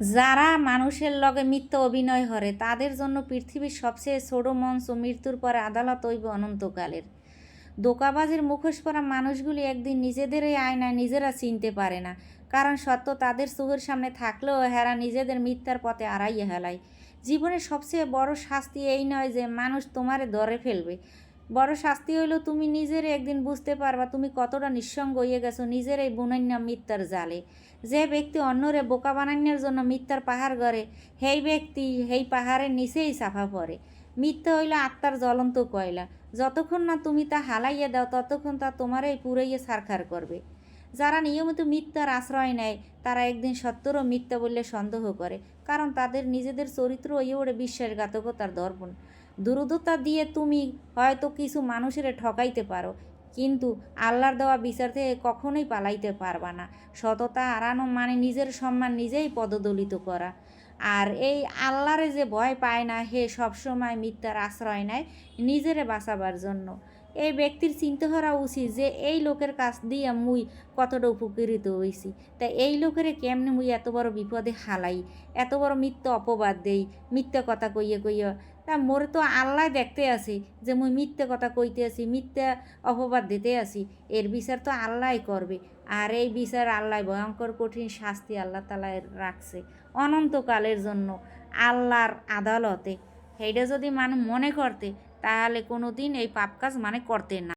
যারা মানুষের লগে মিথ্যা অভিনয় করে তাদের জন্য পৃথিবীর সবচেয়ে ছোট মঞ্চ মৃত্যুর পরে আদালত হইব অনন্তকালের। ধোঁকাবাজের মুখোশ পরা মানুষগুলি একদিন নিজেদেরই আয়নায় নিজেরা চিনতে পারে না, কারণ সত্য তাদের চোখের সামনে থাকলেও হেরা নিজেদের মিথ্যার পথে আড়াইয়া হেলায়। জীবনের সবচেয়ে বড় শাস্তি এই নয় যে মানুষ তোমারে ধরে ফেলবে, বড় শাস্তি হইল তুমি নিজেরে একদিন বুঝতে পারবা তুমি কতটা নিঃসঙ্গ হইয়া গেছো নিজের এই বুনাইন্যা মিথ্যার জালে। যে ব্যক্তি অন্যরে বোকা বানানোর জন্য মিথ্যার পাহাড় গড়ে, সেই ব্যক্তি সেই পাহাড়ের নিচেই চাপা পড়ে। মিথ্যা হইল আত্মার জ্বলন্ত কয়লা, যতক্ষণ না তুমি তা হালাইয়া দাও ততক্ষণ তা তোমারই পুরাইয়া ছারখার করবে। যারা নিয়মিত মিথ্যার আশ্রয় নেয় তারা একদিন সত্যরও মিথ্যা বললে সন্দেহ করে, কারণ তাদের নিজেদের চরিত্র হইয়া ওঠে বিশ্বাসঘাতকতার দর্পণ। দুরুদতা দিয়ে তুমি হয়তো কিছু মানুষের ঠকাইতে পারো, কিন্তু আল্লাহর দেওয়া বিচার থেকে কখনোই পালাইতে পারবা না। সততা হারানো মানে নিজের সম্মান নিজেই পদদলিত করা। আর এই আল্লাহরে যে ভয় পায় না, হে সবসময় মিথ্যার আশ্রয় নেয় নিজেরে বাঁচাবার জন্য। এই ব্যক্তির চিন্তা করা উচিত যে এই লোকের কাছ দিয়ে মুই কতটা উপকৃত হইছি, তাই এই লোকেরে কেমনে মুই এত বড় বিপদে হালাই, এত বড় মিথ্যা অপবাদ দেই, মিথ্যা কথা কইয়া কইয়া। তা মোরে তো আল্লাহ দেখতে আসি যে মুই মিথ্যে কথা কইতে আসি, মিথ্যা অপবাদ দিতে আসি। এর বিচার তো আল্লাহই করবে। আর এই বিচার আল্লাহ ভয়ঙ্কর কঠিন শাস্তি আল্লাহ তাআলা রাখছে অনন্তকালের জন্য আল্লাহর আদালতে। সেইটা যদি মানুষ মনে করতে তাহলে কোনো দিন এই পাপ কাজ করতে না।